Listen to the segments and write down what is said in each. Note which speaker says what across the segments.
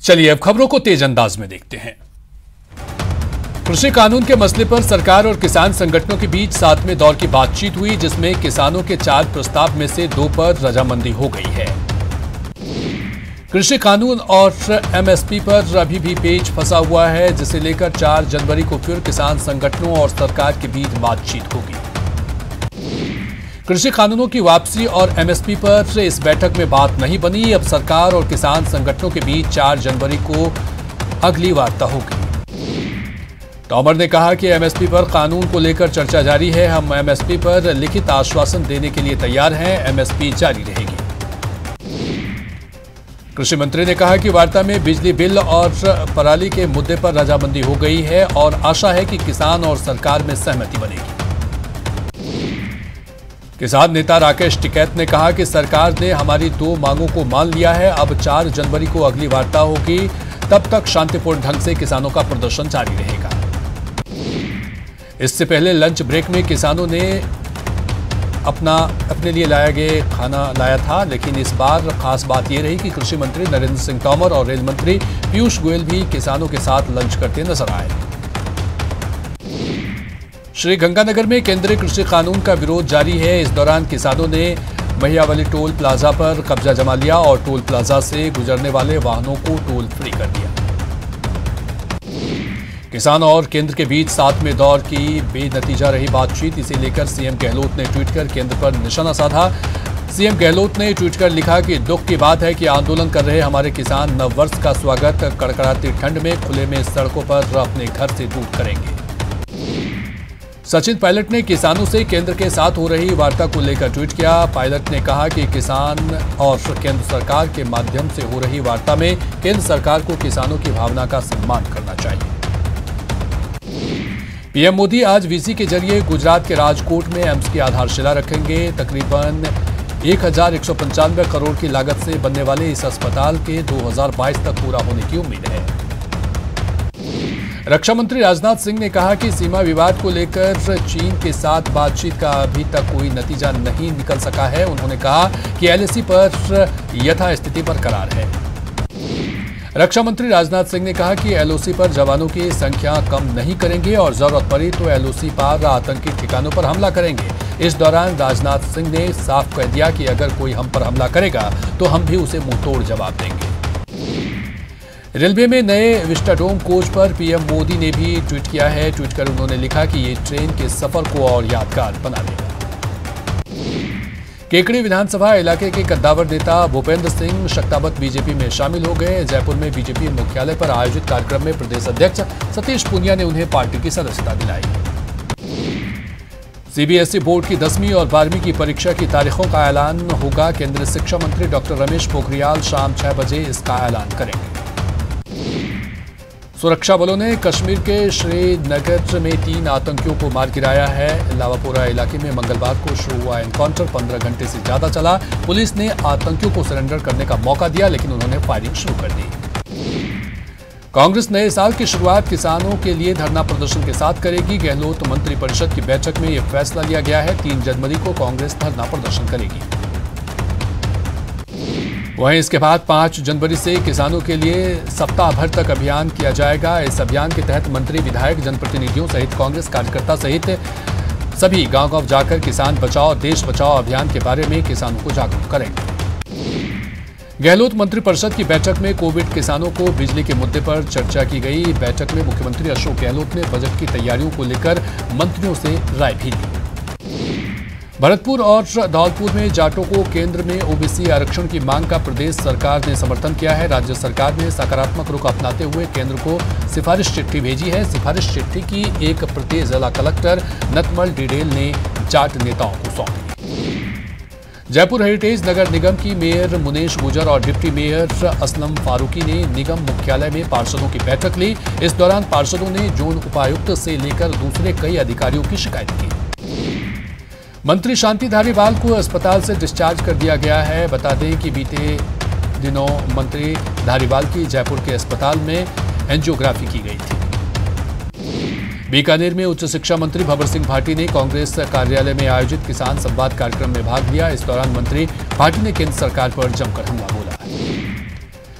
Speaker 1: चलिए अब खबरों को तेज अंदाज में देखते हैं। कृषि कानून के मसले पर सरकार और किसान संगठनों के बीच 7वें दौर की बातचीत हुई, जिसमें किसानों के 4 प्रस्ताव में से 2 पर रजामंदी हो गई है। कृषि कानून और एमएसपी पर अभी भी पेच फंसा हुआ है, जिसे लेकर 4 जनवरी को फिर किसान संगठनों और सरकार के बीच बातचीत होगी। कृषि कानूनों की वापसी और एमएसपी पर इस बैठक में बात नहीं बनी। अब सरकार और किसान संगठनों के बीच 4 जनवरी को अगली वार्ता होगी। तोमर ने कहा कि एमएसपी पर कानून को लेकर चर्चा जारी है। हम एमएसपी पर लिखित आश्वासन देने के लिए तैयार हैं। एमएसपी जारी रहेगी। कृषि मंत्री ने कहा कि वार्ता में बिजली बिल और पराली के मुद्दे पर रजामंदी हो गई है और आशा है कि किसान और सरकार में सहमति बनेगी। किसान नेता राकेश टिकैत ने कहा कि सरकार ने हमारी 2 मांगों को मान लिया है। अब 4 जनवरी को अगली वार्ता होगी। तब तक शांतिपूर्ण ढंग से किसानों का प्रदर्शन जारी रहेगा। इससे पहले लंच ब्रेक में किसानों ने अपने लिए लाया गया खाना लाया था, लेकिन इस बार खास बात यह रही कि कृषि मंत्री नरेंद्र सिंह तोमर और रेल मंत्री पीयूष गोयल भी किसानों के साथ लंच करते नजर आए। श्रीगंगानगर में केंद्रीय कृषि कानून का विरोध जारी है। इस दौरान किसानों ने महियावली टोल प्लाजा पर कब्जा जमा लिया और टोल प्लाजा से गुजरने वाले वाहनों को टोल फ्री कर दिया। किसान और केंद्र के बीच 7वें दौर की बेनतीजा रही बातचीत, इसे लेकर सीएम गहलोत ने ट्वीट कर केंद्र पर निशाना साधा। सीएम गहलोत ने ट्वीट कर लिखा कि दुख की बात है कि आंदोलन कर रहे हमारे किसान नववर्ष का स्वागत कड़कड़ाती ठंड में खुले में सड़कों पर अपने घर से दूर करेंगे। सचिन पायलट ने किसानों से केंद्र के साथ हो रही वार्ता को लेकर ट्वीट किया। पायलट ने कहा कि किसान और केंद्र सरकार के माध्यम से हो रही वार्ता में केंद्र सरकार को किसानों की भावना का सम्मान करना चाहिए। पीएम मोदी आज वीसी के जरिए गुजरात के राजकोट में एम्स की आधारशिला रखेंगे। तकरीबन 1195 करोड़ की लागत से बनने वाले इस अस्पताल के 2022 तक पूरा होने की उम्मीद है। रक्षा मंत्री राजनाथ सिंह ने कहा कि सीमा विवाद को लेकर चीन के साथ बातचीत का अभी तक कोई नतीजा नहीं निकल सका है। उन्होंने कहा कि एलएसी पर यथास्थिति बरकरार है। रक्षा मंत्री राजनाथ सिंह ने कहा कि एलओसी पर जवानों की संख्या कम नहीं करेंगे और जरूरत पड़ी तो एलओसी पार आतंकी ठिकानों पर हमला करेंगे। इस दौरान राजनाथ सिंह ने साफ कह दिया कि अगर कोई हम पर हमला करेगा तो हम भी उसे मुंहतोड़ जवाब देंगे। रेलवे में नए विस्टाडोम कोच पर पीएम मोदी ने भी ट्वीट किया है। ट्वीट कर उन्होंने लिखा कि ये ट्रेन के सफर को और यादगार बना देगा। केकड़ी विधानसभा इलाके के कद्दावर नेता भूपेंद्र सिंह शक्तावत बीजेपी में शामिल हो गए। जयपुर में बीजेपी मुख्यालय पर आयोजित कार्यक्रम में प्रदेश अध्यक्ष सतीश पूनिया ने उन्हें पार्टी की सदस्यता दिलाई। सीबीएसई बोर्ड की 10वीं और 12वीं की परीक्षा की तारीखों का ऐलान होगा। केंद्रीय शिक्षा मंत्री डॉक्टर रमेश पोखरियाल शाम 6 बजे इसका ऐलान करेंगे। सुरक्षा बलों ने कश्मीर के श्रीनगर में 3 आतंकियों को मार गिराया है। लावापोरा इलाके में मंगलवार को शुरू हुआ एनकाउंटर 15 घंटे से ज्यादा चला। पुलिस ने आतंकियों को सरेंडर करने का मौका दिया, लेकिन उन्होंने फायरिंग शुरू कर दी। कांग्रेस नए साल की शुरुआत किसानों के लिए धरना प्रदर्शन के साथ करेगी। गहलोत मंत्रिपरिषद की बैठक में यह फैसला लिया गया है। 3 जनवरी को कांग्रेस धरना प्रदर्शन करेगी। वहीं इसके बाद 5 जनवरी से किसानों के लिए सप्ताह भर तक अभियान किया जाएगा। इस अभियान के तहत मंत्री, विधायक, जनप्रतिनिधियों सहित कांग्रेस कार्यकर्ता सहित सभी गांव-गांव जाकर किसान बचाओ देश बचाओ अभियान के बारे में किसानों को जागरूक करेंगे। गहलोत मंत्रिपरिषद की बैठक में कोविड किसानों को बिजली के मुद्दे पर चर्चा की गई। बैठक में मुख्यमंत्री अशोक गहलोत ने बजट की तैयारियों को लेकर मंत्रियों से राय भी ली। भरतपुर और धौलपुर में जाटों को केंद्र में ओबीसी आरक्षण की मांग का प्रदेश सरकार ने समर्थन किया है। राज्य सरकार ने सकारात्मक रुख अपनाते हुए केंद्र को सिफारिश चिट्ठी भेजी है। सिफारिश चिट्ठी की एक प्रति जिला कलेक्टर नतमल डिडेल ने जाट नेताओं को सौंपी। जयपुर हेरिटेज नगर निगम की मेयर मुनेश गुजर और डिप्टी मेयर असलम फारूकी ने निगम मुख्यालय में पार्षदों की बैठक ली। इस दौरान पार्षदों ने जोन उपायुक्त से लेकर दूसरे कई अधिकारियों की शिकायत की। मंत्री शांति धारीवाल को अस्पताल से डिस्चार्ज कर दिया गया है। बता दें कि बीते दिनों मंत्री धारीवाल की जयपुर के अस्पताल में एंजियोग्राफी की गई थी। बीकानेर में उच्च शिक्षा मंत्री भंवर सिंह भाटी ने कांग्रेस कार्यालय में आयोजित किसान संवाद कार्यक्रम में भाग लिया। इस दौरान मंत्री भाटी ने केंद्र सरकार पर जमकर हमला बोला।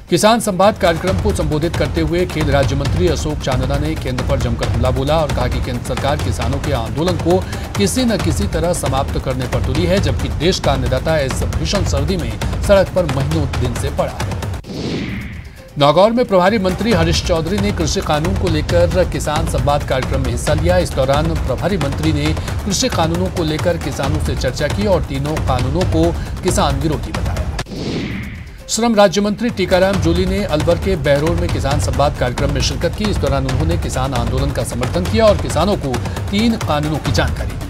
Speaker 1: किसान संवाद कार्यक्रम को संबोधित करते हुए खेल राज्य मंत्री अशोक चांदना ने केंद्र पर जमकर हमला बोला और कहा कि केंद्र सरकार किसानों के आंदोलन को किसी न किसी तरह समाप्त करने पर तुली है, जबकि देश का अन्नदाता इस भीषण सर्दी में सड़क पर महीनों दिन से पड़ा है। नागौर में प्रभारी मंत्री हरीश चौधरी ने कृषि कानून को लेकर किसान संवाद कार्यक्रम में हिस्सा लिया। इस दौरान प्रभारी मंत्री ने कृषि कानूनों को लेकर किसानों से चर्चा की और तीनों कानूनों को किसान विरोधी बताया। श्रम राज्य मंत्री टीकाराम जूली ने अलवर के बहरोड में किसान संवाद कार्यक्रम में शिरकत की। इस दौरान उन्होंने किसान आंदोलन का समर्थन किया और किसानों को 3 कानूनों की जानकारी दी।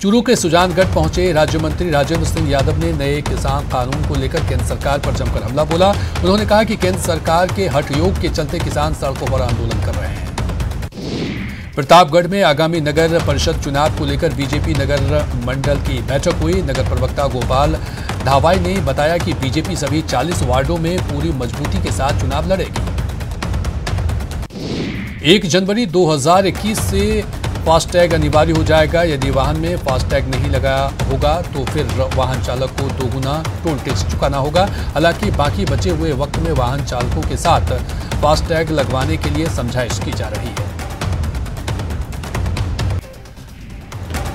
Speaker 1: चूरू के सुजानगढ़ पहुंचे राज्य मंत्री राजेंद्र सिंह यादव ने नए किसान कानून को लेकर केंद्र सरकार पर जमकर हमला बोला। उन्होंने कहा कि केंद्र सरकार के हठ योग के चलते किसान सड़कों पर आंदोलन कर रहे हैं। प्रतापगढ़ में आगामी नगर परिषद चुनाव को लेकर बीजेपी नगर मंडल की बैठक हुई। नगर प्रवक्ता गोपाल धावाई ने बताया कि बीजेपी सभी 40 वार्डों में पूरी मजबूती के साथ चुनाव लड़ेगी। 1 जनवरी 2021 से फास्टैग अनिवार्य हो जाएगा। यदि वाहन में फास्टैग नहीं लगा होगा तो फिर वाहन चालक को 2 गुना टोल टैक्स चुकाना होगा। हालांकि बाकी बचे हुए वक्त में वाहन चालकों के साथ फास्टैग लगवाने के लिए समझाइश की जा रही है।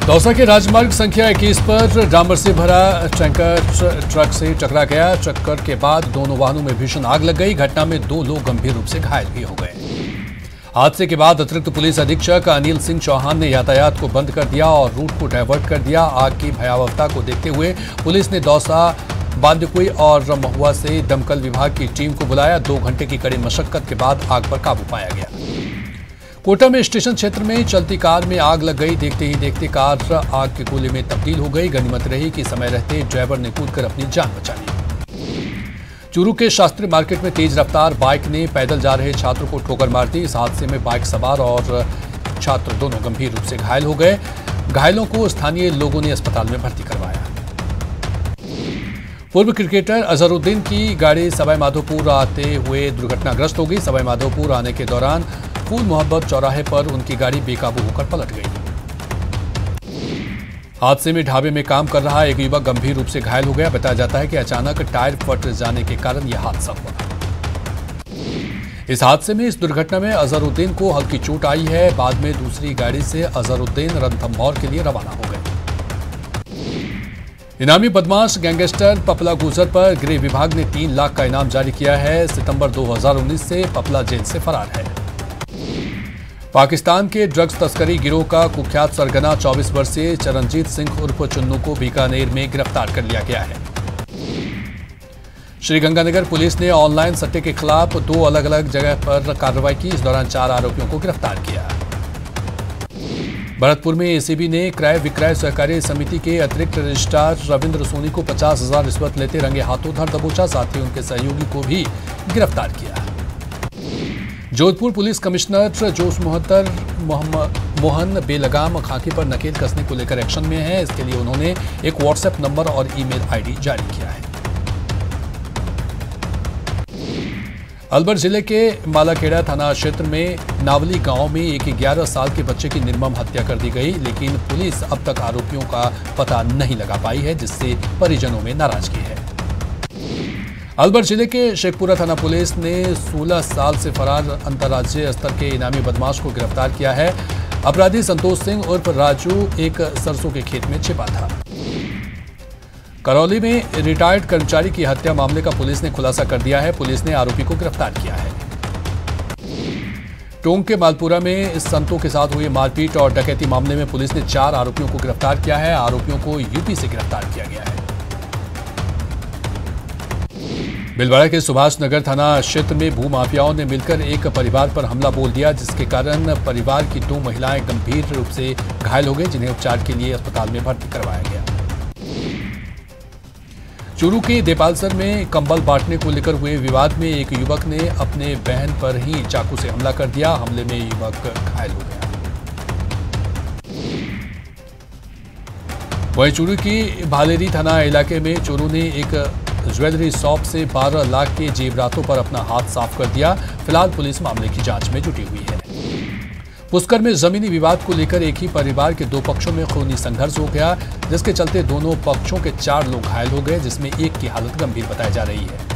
Speaker 1: दौसा के राजमार्ग संख्या 21 पर डामर से भरा टैंकर ट्रक से टकरा गया। टक्कर के बाद दोनों वाहनों में भीषण आग लग गई। घटना में 2 लोग गंभीर रूप से घायल भी हो गए। हादसे के बाद अतिरिक्त पुलिस अधीक्षक अनिल सिंह चौहान ने यातायात को बंद कर दिया और रूट को डायवर्ट कर दिया। आग की भयावहता को देखते हुए पुलिस ने दौसा, बांदीकुई और महुआ से दमकल विभाग की टीम को बुलाया। 2 घंटे की कड़ी मशक्कत के बाद आग पर काबू पाया गया। कोटा में स्टेशन क्षेत्र में चलती कार में आग लग गई। देखते ही देखते कार आग के गोले में तब्दील हो गई। गनीमत रही कि समय रहते ड्राइवर ने कूदकर अपनी जान बचा ली। चूरू के शास्त्री मार्केट में तेज रफ्तार बाइक ने पैदल जा रहे छात्र को ठोकर मार दी। इस हादसे में बाइक सवार और छात्र दोनों गंभीर रूप से घायल हो गए। घायलों को स्थानीय लोगों ने अस्पताल में भर्ती करवाया। पूर्व क्रिकेटर अजहरुद्दीन की गाड़ी सवाई माधोपुर आते हुए दुर्घटनाग्रस्त हो गई। सवाई माधोपुर आने के दौरान फूल मोहब्बत चौराहे पर उनकी गाड़ी बेकाबू होकर पलट गई। हादसे में ढाबे में काम कर रहा एक युवक गंभीर रूप से घायल हो गया। बताया जाता है कि अचानक टायर फट जाने के कारण यह हादसा हुआ। इस हादसे में इस दुर्घटना में अजहरुद्दीन को हल्की चोट आई है। बाद में दूसरी गाड़ी से अजहरुद्दीन रणथंभौर के लिए रवाना हो गए। इनामी बदमाश गैंगस्टर पपला गुजर पर गृह विभाग ने 3 लाख का इनाम जारी किया है। सितंबर 2019 से पपला जेल से फरार है। पाकिस्तान के ड्रग्स तस्करी गिरोह का कुख्यात सरगना 24 वर्षीय चरणजीत सिंह उर्फ चुन्नू को बीकानेर में गिरफ्तार कर लिया गया है। श्रीगंगानगर पुलिस ने ऑनलाइन सट्टे के खिलाफ 2 अलग अलग जगह पर कार्रवाई की। इस दौरान 4 आरोपियों को गिरफ्तार किया। भरतपुर में एसीबी ने क्रय विक्रय सहकारी समिति के अतिरिक्त रजिस्ट्रार रविंद्र सोनी को 50,000 रिश्वत लेते रंगे हाथों धर दबोचा। साथ ही उनके सहयोगी को भी गिरफ्तार किया। जोधपुर पुलिस कमिश्नर जोश मोहन बेलगाम खाकी पर नकेल कसने को लेकर एक्शन में है। इसके लिए उन्होंने एक व्हाट्सएप नंबर और ईमेल आईडी जारी किया है। अलवर जिले के मालाखेड़ा थाना क्षेत्र में नावली गांव में एक 11 साल के बच्चे की निर्मम हत्या कर दी गई, लेकिन पुलिस अब तक आरोपियों का पता नहीं लगा पाई है, जिससे परिजनों में नाराजगी है। अलवर जिले के शेखपुरा थाना पुलिस ने 16 साल से फरार अंतर्राज्यीय स्तर के इनामी बदमाश को गिरफ्तार किया है। अपराधी संतोष सिंह उर्फ राजू एक सरसों के खेत में छिपा था। करौली में रिटायर्ड कर्मचारी की हत्या मामले का पुलिस ने खुलासा कर दिया है। पुलिस ने आरोपी को गिरफ्तार किया है। टोंक के मालपुरा में संतों के साथ हुई मारपीट और डकैती मामले में पुलिस ने 4 आरोपियों को गिरफ्तार किया है। आरोपियों को यूपी से गिरफ्तार किया गया है। भिलवाड़ा के सुभाष नगर थाना क्षेत्र में भूमाफियाओं ने मिलकर एक परिवार पर हमला बोल दिया, जिसके कारण परिवार की 2 महिलाएं गंभीर रूप से घायल हो गई, जिन्हें उपचार के लिए अस्पताल में भर्ती करवाया गया। चूरू के देपालसर में कंबल बांटने को लेकर हुए विवाद में एक युवक ने अपने बहन पर ही चाकू से हमला कर दिया। हमले में युवक घायल हो गया। वहीं चूरू की भालेरी थाना इलाके में चोरों ने एक ज्वेलरी शॉप से 12 लाख के जेवरातों पर अपना हाथ साफ कर दिया। फिलहाल पुलिस मामले की जांच में जुटी हुई है। पुष्कर में जमीनी विवाद को लेकर एक ही परिवार के 2 पक्षों में खूनी संघर्ष हो गया, जिसके चलते दोनों पक्षों के 4 लोग घायल हो गए, जिसमें एक की हालत गंभीर बताई जा रही है।